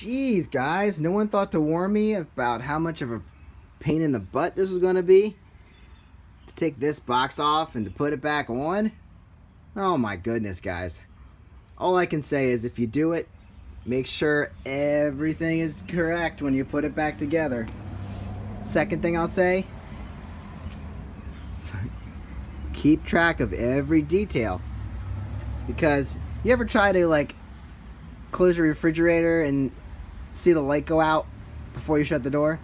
Jeez, guys, no one thought to warn me about how much of a pain in the butt this was going to be? To take this box off and to put it back on? Oh my goodness, guys. All I can say is if you do it, make sure everything is correct when you put it back together. Second thing I'll say, keep track of every detail. Because you ever try to like close your refrigerator and see the light go out before you shut the door?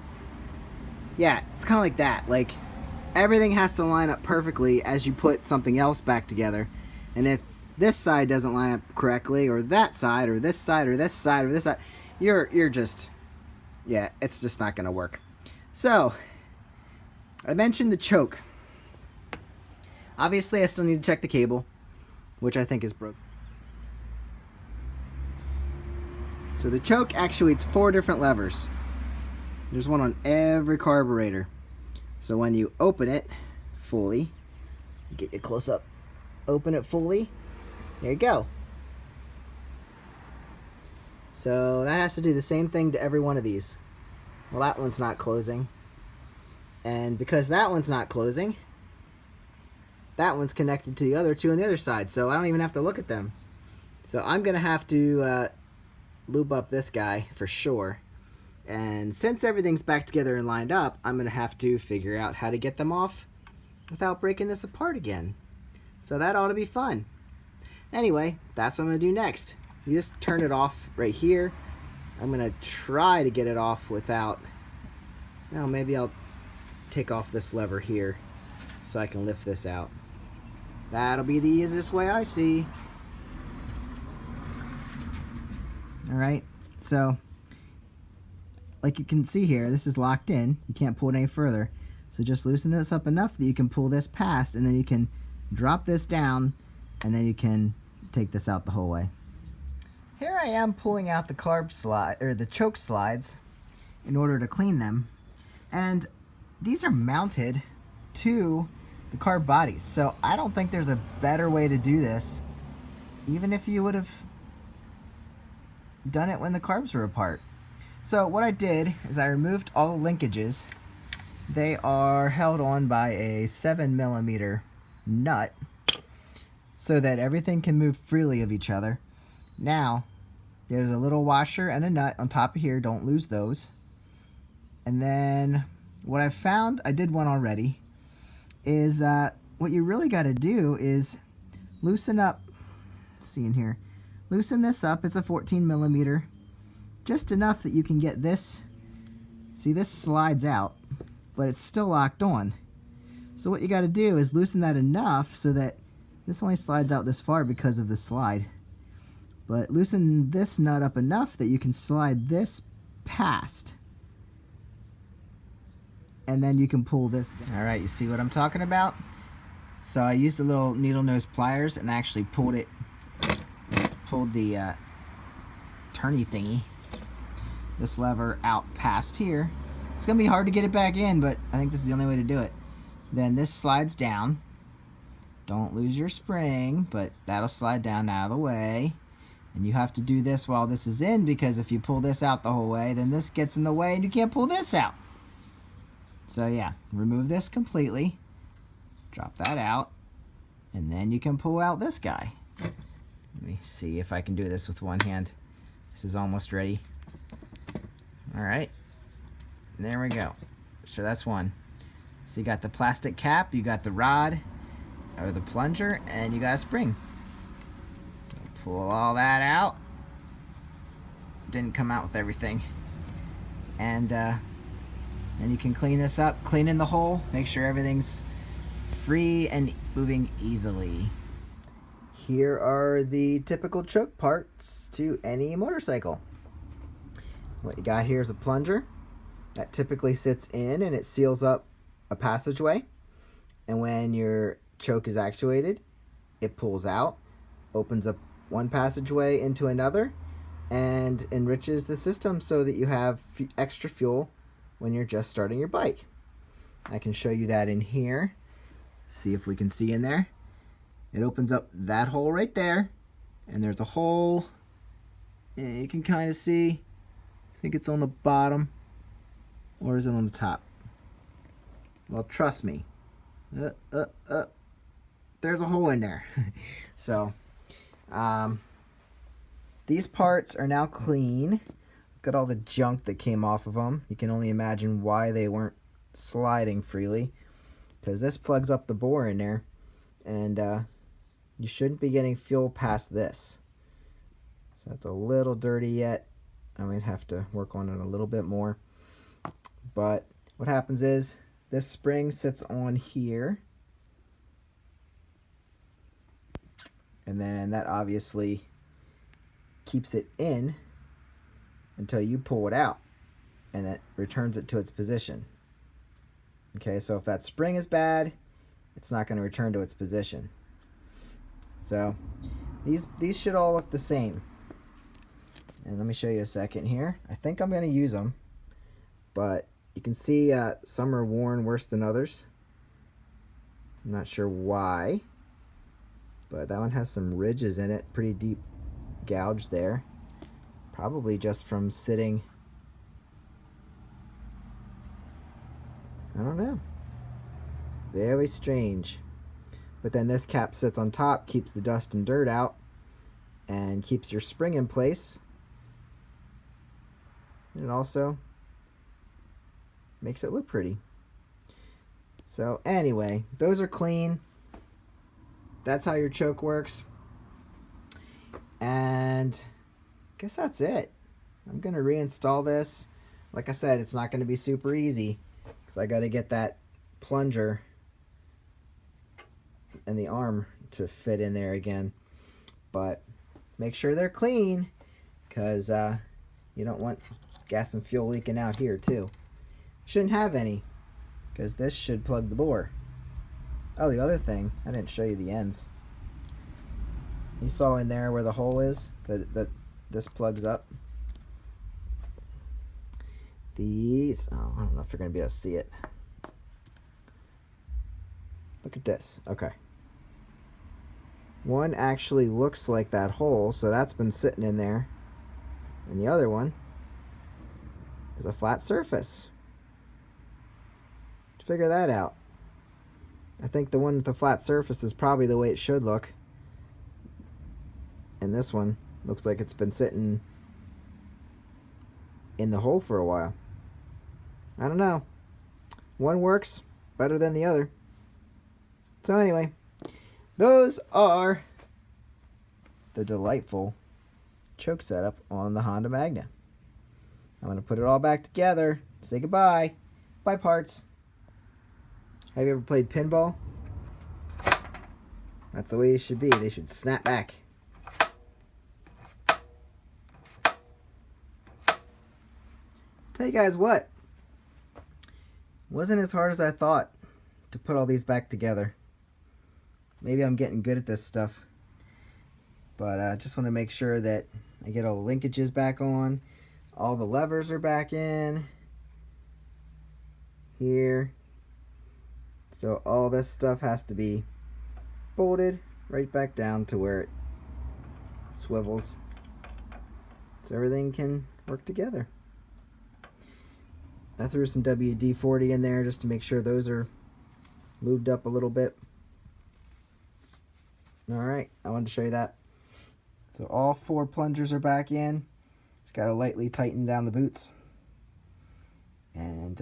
Yeah, it's kind of like that. Like, everything has to line up perfectly as you put something else back together. And if this side doesn't line up correctly, or that side, or this side, or this side, or this side, you're just, yeah, it's just not gonna work. So, I mentioned the choke. Obviously, I still need to check the cable, which I think is broken. So the choke actuates 4 different levers. There's one on every carburetor. So when you open it fully, get you close up, open it fully, there you go. So that has to do the same thing to every one of these. Well, that one's not closing. And because that one's not closing, that one's connected to the other 2 on the other side. So I don't even have to look at them. So I'm going to have to lube up this guy for sure. And since everything's back together and lined up, I'm going to have to figure out how to get them off without breaking this apart again. So that ought to be fun. Anyway, that's what I'm going to do next. You just turn it off right here. I'm going to try to get it off without, well, maybe I'll take off this lever here so I can lift this out. That'll be the easiest way I see. Alright, so like you can see here, this is locked in. You can't pull it any further. So just loosen this up enough that you can pull this past, and then you can drop this down, and then you can take this out the whole way. Here I am pulling out the carb slide, or the choke slides, in order to clean them. And these are mounted to the carb bodies. So I don't think there's a better way to do this, even if you would have done it when the carbs were apart. So what I did is I removed all the linkages. They are held on by a 7mm nut so that everything can move freely of each other. Now there's a little washer and a nut on top of here, don't lose those. And then what I found, I did one already, is what you really got to do is loosen up, let's see in here, loosen this up. It's a 14mm, just enough that you can get this. See, this slides out, but it's still locked on. So what you got to do is loosen that enough so that this only slides out this far because of the slide. But loosen this nut up enough that you can slide this past. And then you can pull this down. All right, you see what I'm talking about? So I used a little needle nose pliers and actually pulled the turny thingy, this lever, out past here. It's gonna be hard to get it back in, but I think this is the only way to do it. Then this slides down. Don't lose your spring, but that'll slide down out of the way. And you have to do this while this is in, because if you pull this out the whole way, then this gets in the way and you can't pull this out. So yeah, remove this completely, drop that out, and then you can pull out this guy. Let me see if I can do this with one hand. This is almost ready. Alright, there we go. So that's one. So you got the plastic cap, you got the rod, or the plunger, and you got a spring. So pull all that out. Didn't come out with everything. And then you can clean this up, clean in the hole, make sure everything's free and moving easily. Here are the typical choke parts to any motorcycle. What you got here is a plunger that typically sits in and it seals up a passageway. And when your choke is actuated, it pulls out, opens up one passageway into another, and enriches the system so that you have extra fuel when you're just starting your bike. I can show you that in here. See if we can see in there. It opens up that hole right there, and there's a hole, you can kind of see, I think it's on the bottom, or is it on the top? Well, trust me. There's a hole in there. So, these parts are now clean. Look at all the junk that came off of them. You can only imagine why they weren't sliding freely, because this plugs up the bore in there, and you shouldn't be getting fuel past this. So it's a little dirty yet. I might have to work on it a little bit more. But what happens is this spring sits on here, and then that obviously keeps it in until you pull it out, and that returns it to its position. Okay, so if that spring is bad, it's not going to return to its position. So these should all look the same. And let me show you a second here. I think I'm going to use them, but you can see some are worn worse than others. I'm not sure why, but that one has some ridges in it, pretty deep gouge there. Probably just from sitting, I don't know. Very strange. But then this cap sits on top, keeps the dust and dirt out, and keeps your spring in place. And it also makes it look pretty. So anyway, those are clean. That's how your choke works. And I guess that's it. I'm going to reinstall this. Like I said, it's not going to be super easy, because I got to get that plunger and the arm to fit in there again. But make sure they're clean, because you don't want gas and fuel leaking out here too. Shouldn't have any, because this should plug the bore. Oh, the other thing, I didn't show you the ends. You saw in there where the hole is, that this plugs up. These, oh, I don't know if you're going to be able to see it. Look at this. Okay. One actually looks like that hole, so that's been sitting in there. And the other one is a flat surface. To figure that out, I think the one with the flat surface is probably the way it should look. And this one looks like it's been sitting in the hole for a while. I don't know. One works better than the other. So anyway, those are the delightful choke setup on the Honda Magna. I'm going to put it all back together. Say goodbye. Bye, parts. Have you ever played pinball? That's the way it should be. They should snap back. Tell you guys what, wasn't as hard as I thought to put all these back together. Maybe I'm getting good at this stuff, but I just want to make sure that I get all the linkages back on, all the levers are back in here, so all this stuff has to be bolted right back down to where it swivels, so everything can work together. I threw some WD-40 in there just to make sure those are lubed up a little bit. Alright, I wanted to show you that. So all 4 plungers are back in. Just got to lightly tighten down the boots, and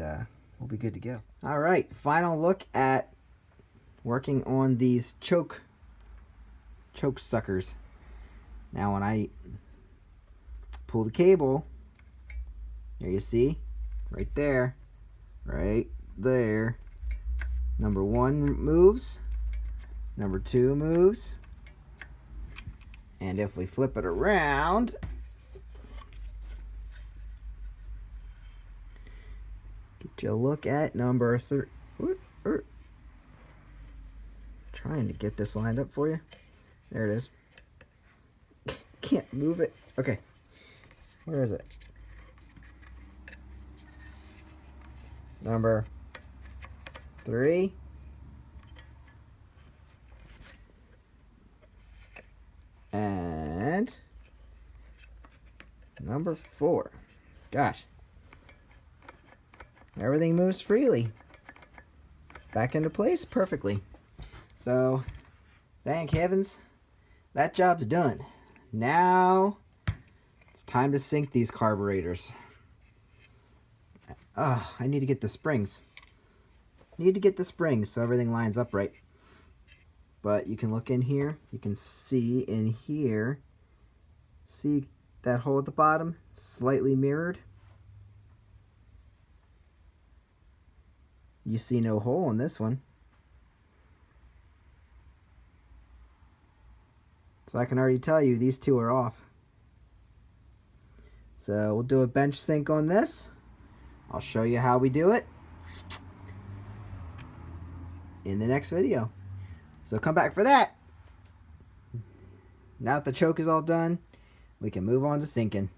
we'll be good to go. Alright, final look at working on these choke suckers. Now when I pull the cable, there you see, right there, number 1 moves, number 2 moves, and if we flip it around, get you a look at number 3. Trying to get this lined up for you. There it is. Can't move it. Okay, where is it? Number 3. And number 4. Gosh. Everything moves freely. Back into place perfectly. So, thank heavens, that job's done. Now, it's time to sink these carburetors. Oh, I need to get the springs. So everything lines up right. But you can look in here. You can see in here. See that hole at the bottom? Slightly mirrored. You see no hole in this one. So I can already tell you these two are off. So we'll do a bench sink on this. I'll show you how we do it in the next video. So come back for that. Now that the choke is all done, we can move on to sinking.